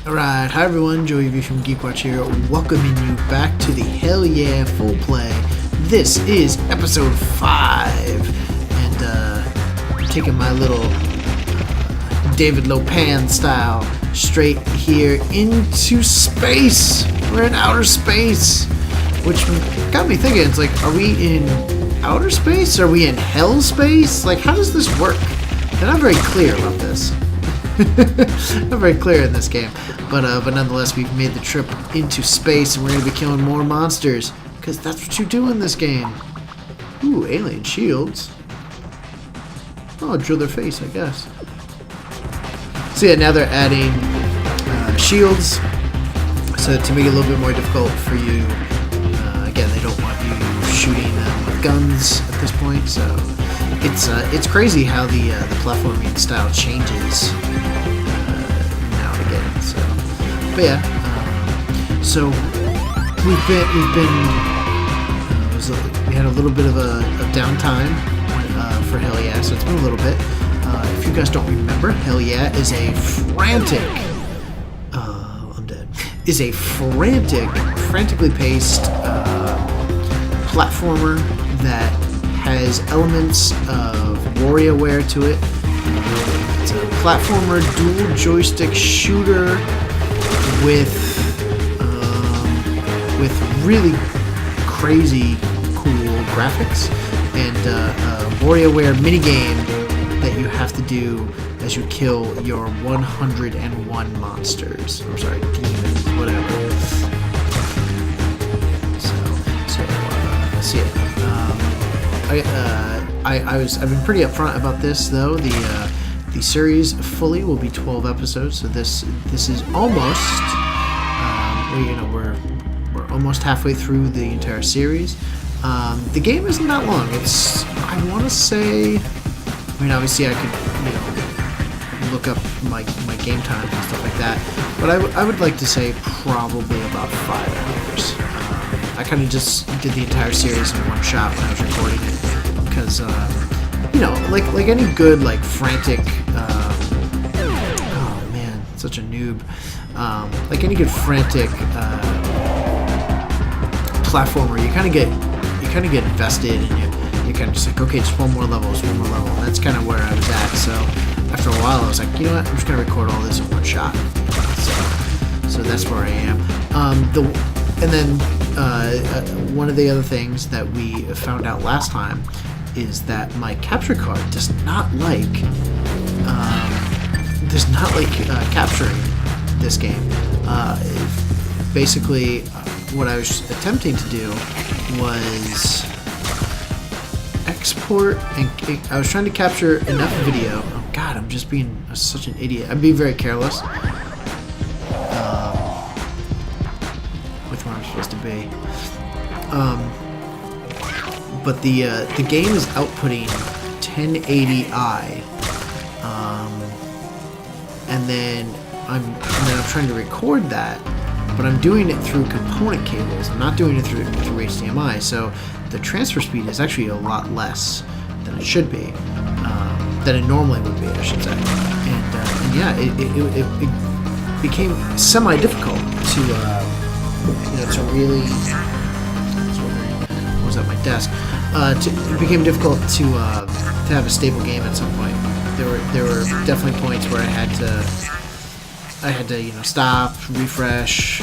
Alright, hi everyone, Joey V from GeekWatch here, welcoming you back to the Hell Yeah Full Play. This is episode 5, and taking my little David Lopan style straight here into space. We're in outer space, which got me thinking, it's like, are we in outer space? Are we in hell space? Like, how does this work? They're not very clear about this. Not very clear in this game, but nonetheless, we've made the trip into space, and we're going to be killing more monsters, because that's what you do in this game. Ooh, alien shields. Oh, drill their face, I guess. So yeah, now they're adding shields, so to make it a little bit more difficult for you. Again, they don't want you shooting them with guns at this point, so it's crazy how the platforming style changes now and again. So, but yeah, so we had a little bit of a downtime for Hell Yeah, so it's been a little bit. If you guys don't remember, Hell Yeah is a frantically paced platformer that has elements of WarioWare to it. It's a platformer, dual joystick shooter with really crazy cool graphics and a WarioWare minigame that you have to do as you kill your 101 monsters. I'm sorry, demons, whatever. So see it. I've been pretty upfront about this though. The series fully will be 12 episodes, so this is almost we're almost halfway through the entire series. The game isn't that long. It's, I want to say, I mean, obviously I could look up my game times and stuff like that, but I would like to say probably about 5 hours. I kind of just did the entire series in one shot when I was recording it, because like any good like frantic oh man, such a noob, like any good frantic platformer, you kind of get invested, and you kind of just like, okay, just one more level, and that's kind of where I was at. So after a while I was like, you know what, I'm just gonna record all this in one shot. So that's where I am. And then one of the other things that we found out last time is that my capture card does not like capturing this game. Basically, what I was attempting to do was export, and I was trying to capture enough video. Oh God, I'm just being such an idiot. I'm being very careless. I'm supposed to be, but the game is outputting 1080i, and then I'm trying to record that, but I'm doing it through component cables. I'm not doing it through HDMI, so the transfer speed is actually a lot less than it should be, than it normally would be, I should say. And yeah, it became semi-difficult to really, what was at my desk? It became difficult to have a stable game at some point. There were definitely points where I had to stop, refresh,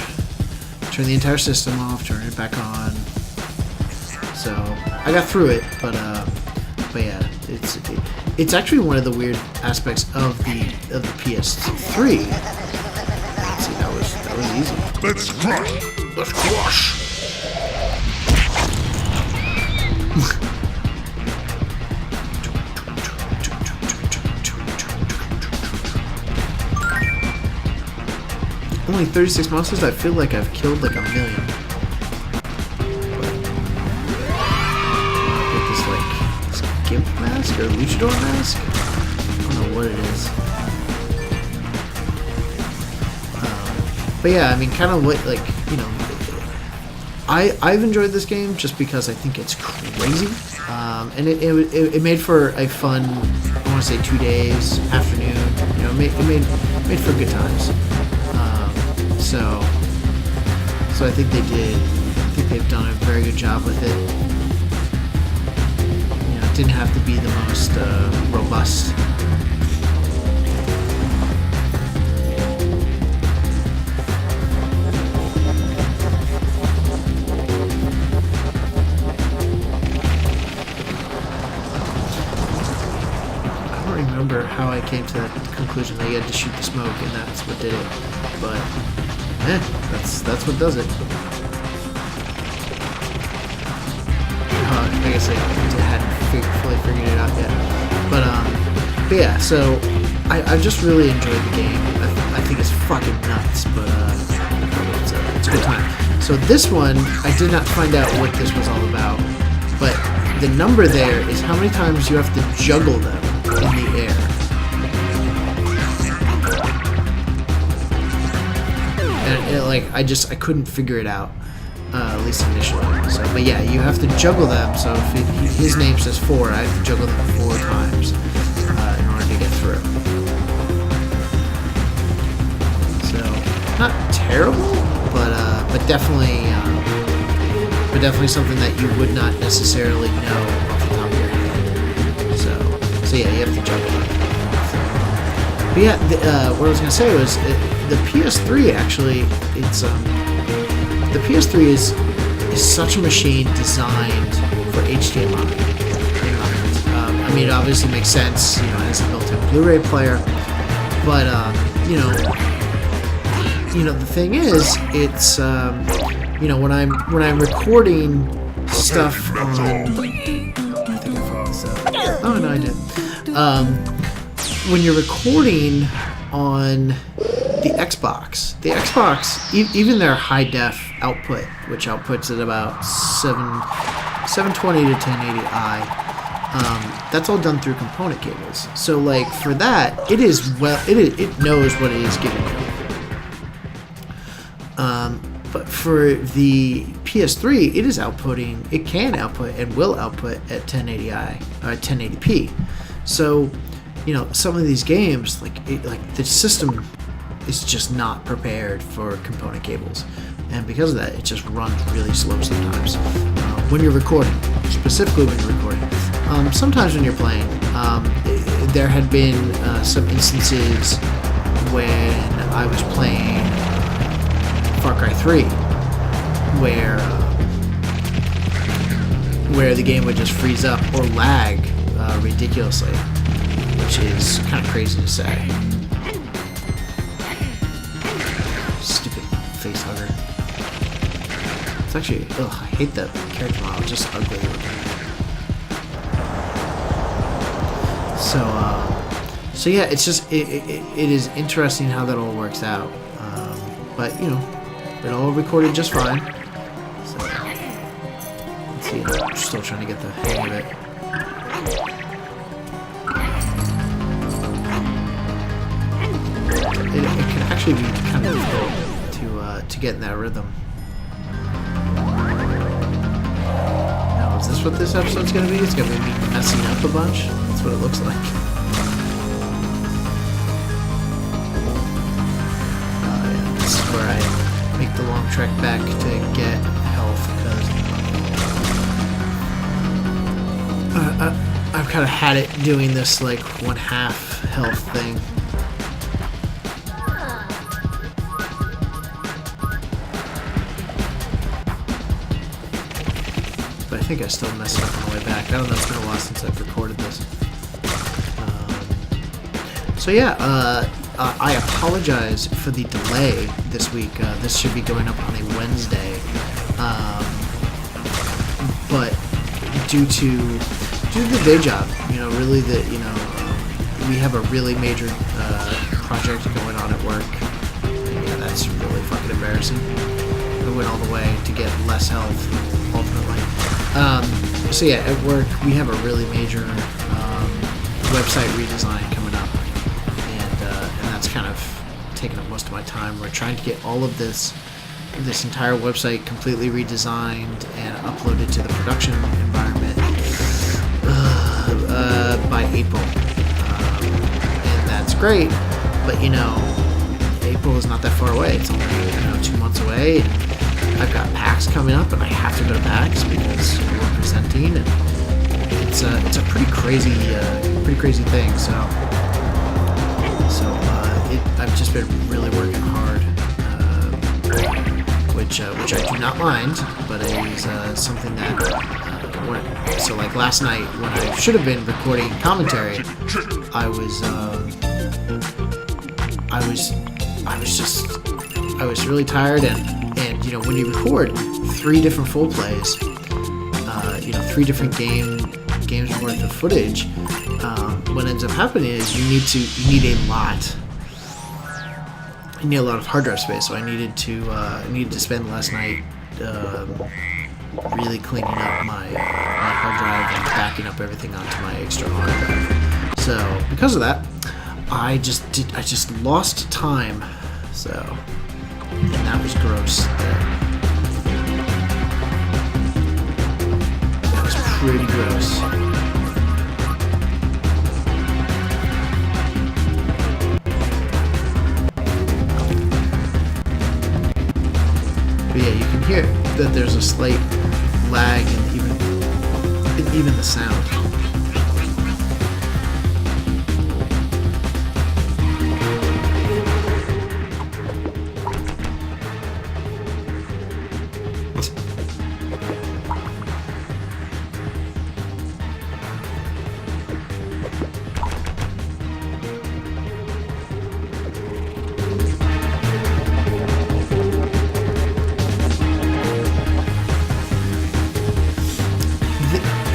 turn the entire system off, turn it back on. So I got through it, but yeah, it's actually one of the weird aspects of the PS3. See, that was easy. Let's crush! Let's crush! Only 36 monsters? I feel like I've killed like 1 million. With this gimp mask or luchador mask? I don't know what it is. But yeah, I mean, kind of what, like, I've enjoyed this game just because I think it's crazy, and it made for a fun, I want to say 2 days, afternoon. It made for good times. So I think they did. I think they've done a very good job with it. You know, it didn't have to be the most robust. Remember how I came to the conclusion that you had to shoot the smoke and that's what did it, but that's what does it. I guess I hadn't fully figured it out yet, but yeah, so I've just really enjoyed the game. I think it's fucking nuts, but it's a good time. So this one, I did not find out what this was all about, but the number there is how many times you have to juggle them in the air. And I couldn't figure it out, at least initially. So, but yeah, you have to juggle them. So if his name says 4, I have to juggle them 4 times in order to get through. So not terrible, but definitely something that you would not necessarily know off the top of your head. So yeah, you have to juggle it. But yeah, what I was gonna say was the PS3 actually. It's the PS3 is such a machine designed for HDMI. I mean, it obviously makes sense, you know, as a built-in Blu-ray player. But you know, the thing is, it's you know, when I'm recording stuff on. I think I fucked this up. Oh no, I did. When you're recording on the Xbox, even their high def output, which outputs at about 720 to 1080i, that's all done through component cables. So like for that, it knows what it is giving you. But for the PS3, it can output and will output at 1080i or 1080p. So, you know, some of these games, like the system is just not prepared for component cables, and because of that, it just runs really slow sometimes. When you're recording, specifically when you're recording, sometimes when you're playing, there had been some instances when I was playing Far Cry 3, where the game would just freeze up or lag ridiculously, which is kind of crazy to say. Stupid face hugger. It's actually, I hate the character model, it's just ugly looking. So yeah, it's just, it is interesting how that all works out. But, you know, it all recorded just fine. So, let's see, I'm still trying to get the hang of it. It can actually be kind of difficult to get in that rhythm. Now, is this what this episode's going to be? It's going to be me messing up a bunch? That's what it looks like. Yeah, this is where I make the long trek back to get health, because I've kind of had it doing this like 1/2 health thing. But I think I still messed up on the way back. I don't know, it's been a while since I've recorded this. So yeah, I apologize for the delay this week. This should be going up on a Wednesday, but due to the day job, you know, really we have a really major project going on at work. And yeah, that's really fucking embarrassing. I went all the way to get less health, ultimately. So yeah, at work we have a really major website redesign coming up. And that's kind of taken up most of my time. We're trying to get all of this entire website completely redesigned and uploaded to the production environment by April. And that's great, but you know, April is not that far away. It's only 2 months away. And I've got PAX coming up, and I have to go to PAX because we're presenting, and it's a pretty crazy thing. So I've just been really working hard, which I do not mind, but it is something that so like last night when I should have been recording commentary, I was really tired, and when you record 3 different full plays, 3 different games worth of footage, what ends up happening is you need a lot of hard drive space. So I needed to spend last night really cleaning up my hard drive and backing up everything onto my external hard drive. So because of that, I just lost time. So, and that was gross. That was pretty gross. But yeah, you can hear that there's a slight lag in even the sound.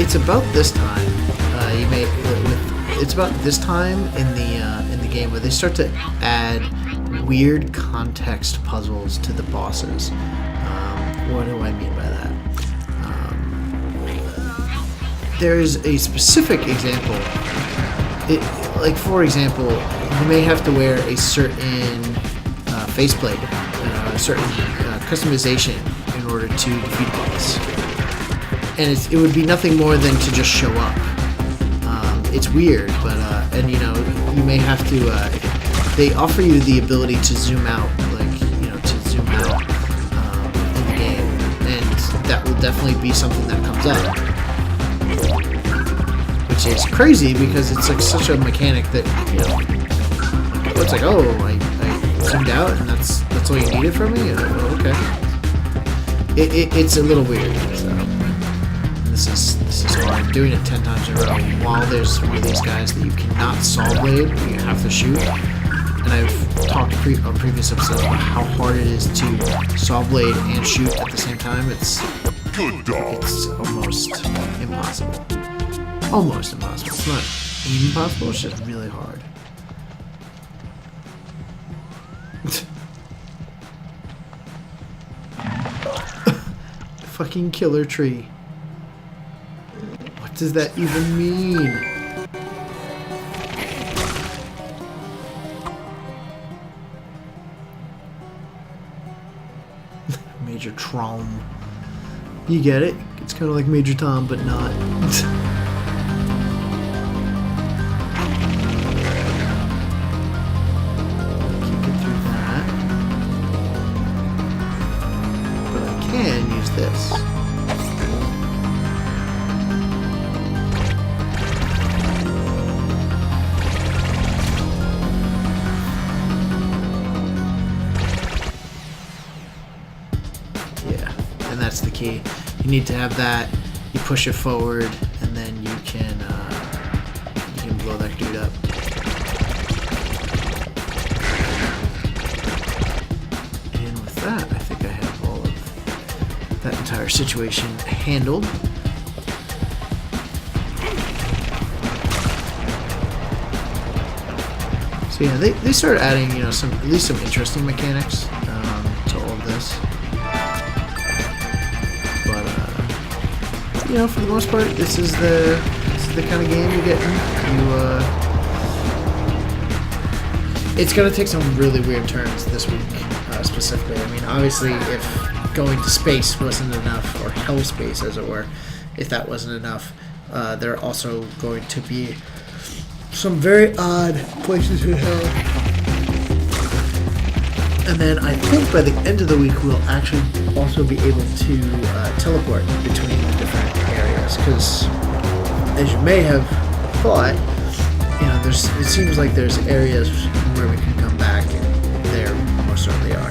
It's about this time. It's about this time in the game where they start to add weird context puzzles to the bosses. What do I mean by that? There's a specific example. For example, you may have to wear a certain faceplate, a certain customization in order to defeat a boss. And it would be nothing more than to just show up. It's weird, but you may have to. They offer you the ability to zoom out, in the game, and that will definitely be something that comes up, which is crazy because it's like such a mechanic that it's like, oh, I zoomed out and that's all you needed from me. Okay, it's a little weird. So. This is hard. Doing it 10 times in a row while there's one of these guys that you cannot saw blade, you have to shoot. And I've talked on previous episodes about how hard it is to saw blade and shoot at the same time. It's almost impossible. Almost impossible. It's not even possible, it's just really hard. Fucking killer tree. What does that even mean? Major Trom. You get it? It's kind of like Major Tom, but not. Can't get through that. But I can use this. That's the key. You need to have that. You push it forward, and then you can blow that dude up. And with that, I think I have all of that entire situation handled. So yeah, they started adding at least some interesting mechanics to all of this. For the most part, this is the kind of game you're getting. It's gonna take some really weird turns this week, specifically. I mean, obviously, if going to space wasn't enough, or hell space, as it were, if that wasn't enough, there are also going to be some very odd places in hell. And then I think by the end of the week we'll actually also be able to teleport between the different areas. Because as you may have thought, it seems like there's areas where we can come back, and there most certainly are.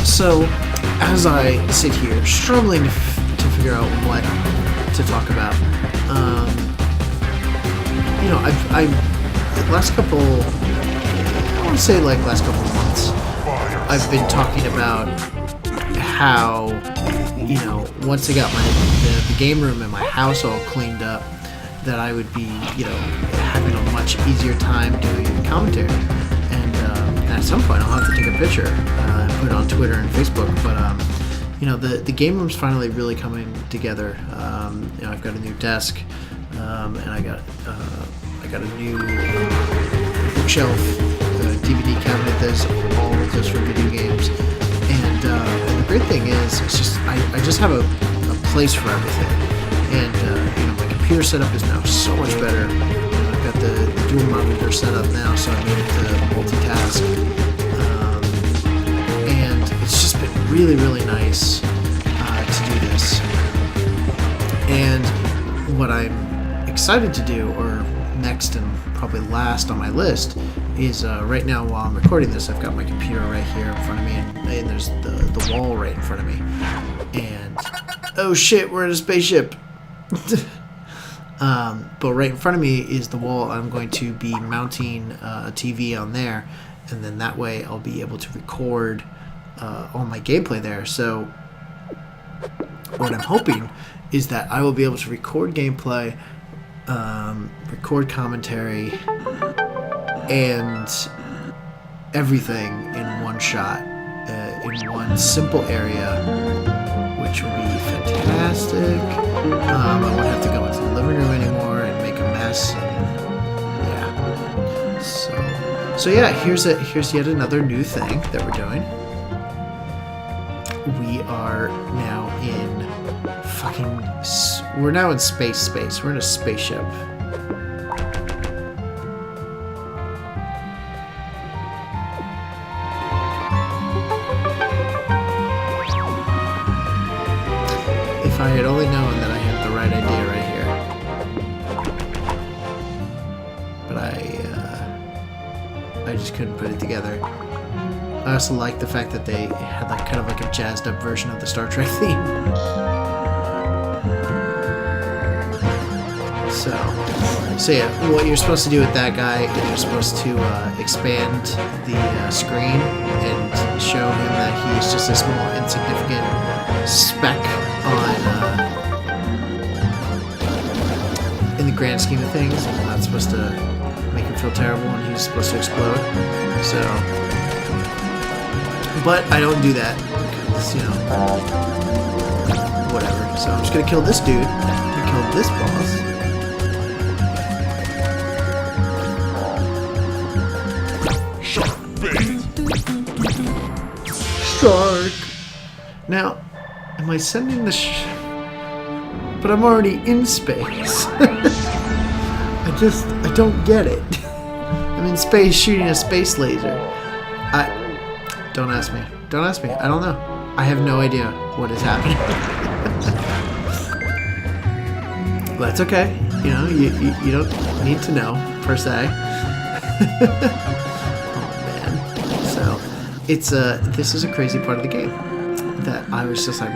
So, as I sit here struggling to figure out what to talk about, I last couple months, I've been talking about how, once I got the game room in my house all cleaned up, that I would be, having a much easier time doing commentary. And at some point I'll have to take a picture and put it on Twitter and Facebook. But the game room's finally really coming together. I've got a new desk, and I got a new bookshelf, DVD cabinet that's all just for video games. And the great thing is, it's just I just have a place for everything. And my computer setup is now so much better. I've got the dual monitor set up now, so I'm able to multitask. And it's just been really, really nice to do this. And what I'm excited to do, or next and probably last on my list, is right now while I'm recording this, I've got my computer right here in front of me, and there's the wall right in front of me. And oh shit, we're in a spaceship. But right in front of me is the wall. I'm going to be mounting a TV on there, and then that way I'll be able to record all my gameplay there. So what I'm hoping is that I will be able to record gameplay, record commentary, and everything in one shot, in one simple area, which will be fantastic. I won't have to go into the living room anymore and make a mess. Yeah. So yeah, here's yet another new thing that we're doing. We are now in we're now in space. We're in a spaceship. If I had only known that I had the right idea right here. But I just couldn't put it together. I also like the fact that they had kind of a jazzed up version of the Star Trek theme. So yeah, what you're supposed to do with that guy is you're supposed to expand the screen and show him that he's just a small, insignificant speck in the grand scheme of things. It's not supposed to make him feel terrible, and he's supposed to explode. So, but I don't do that because, whatever. So I'm just gonna kill this dude. I'm gonna kill this boss. Shark. Now, am I sending the but I'm already in space. I don't get it. I'm in space shooting a space laser. Don't ask me. Don't ask me. I don't know. I have no idea what is happening. But it's okay. You don't need to know, per se. So, this is a crazy part of the game that I was just like,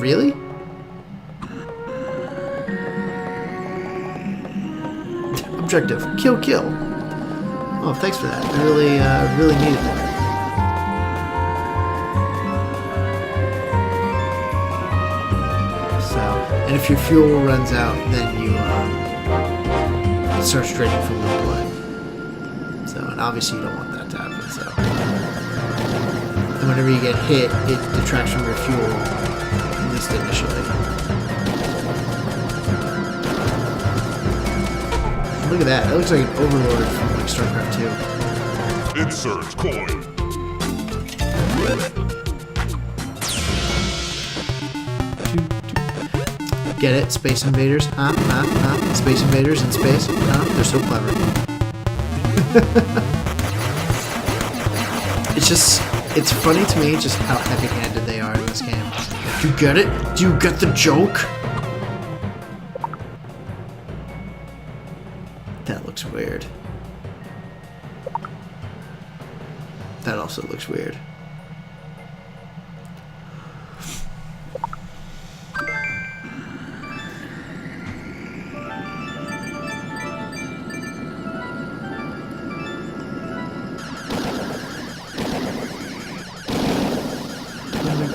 really? Objective, kill. Oh, thanks for that. I really needed that. So, and if your fuel runs out, then it starts draining from your blood. So, and obviously you don't want that to happen. So, and whenever you get hit, it detracts from your fuel, at least initially. Look at that. That looks like an overlord from like StarCraft 2. Insert coin. Get it? Space invaders? Huh? Space invaders in space? Huh? They're so clever. It's funny to me just how heavy-handed they are in this game. Do you get it? Do you get the joke? That looks weird. That also looks weird.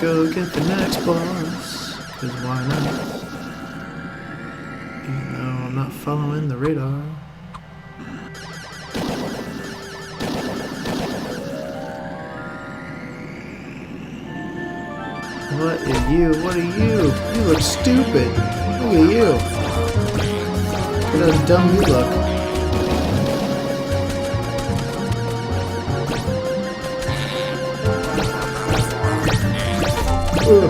Go get the next boss, cause why not? Even though I'm not following the radar. What are you? What are you? You look stupid. Look at you. Look at how dumb you look. Ugh.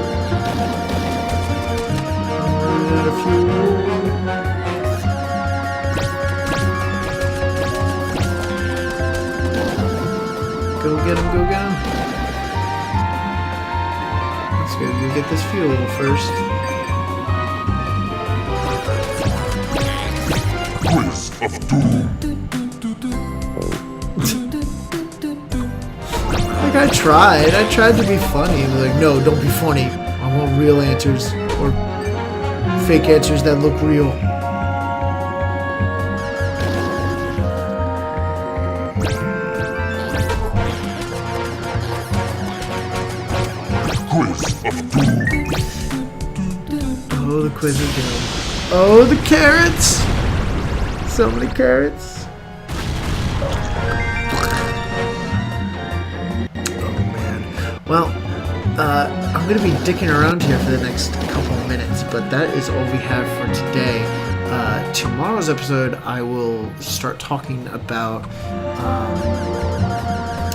I'm running out of fuel. Go get him, go get him. Let's go get this fuel first. Quiz of Doom. Like I tried to be funny. I was like, no, don't be funny. I want real answers or fake answers that look real. Quiz of Doom. Oh, the quiz is good. Oh, the carrots! So many carrots. Well, I'm going to be dicking around here for the next couple of minutes, but that is all we have for today. Tomorrow's episode, I will start talking about,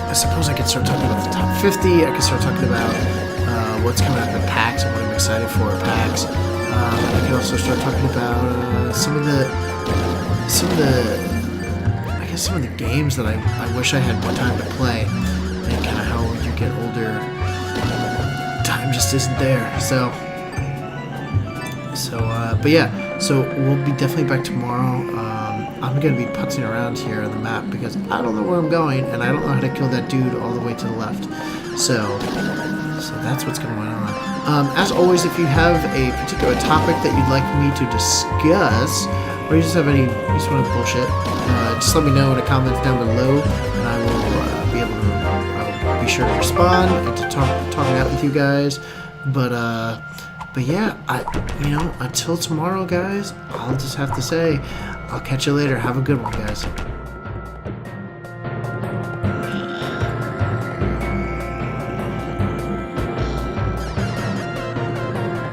I suppose I could start talking about the top 50. I could start talking about what's coming out in the packs and what I'm excited for at packs. I could also start talking about some of the games that I wish I had more time to play. And kind of how you get older, time just isn't there. But yeah, so we'll be definitely back tomorrow. I'm going to be putzing around here on the map because I don't know where I'm going and I don't know how to kill that dude all the way to the left. So that's what's going on. As always, if you have a particular topic that you'd like me to discuss, or you just have any, you just want to bullshit, just let me know in the comments down below, and I will be able to. Be sure to respond and to talk it out with you guys. But yeah, until tomorrow, guys, I'll just have to say, I'll catch you later. Have a good one, guys.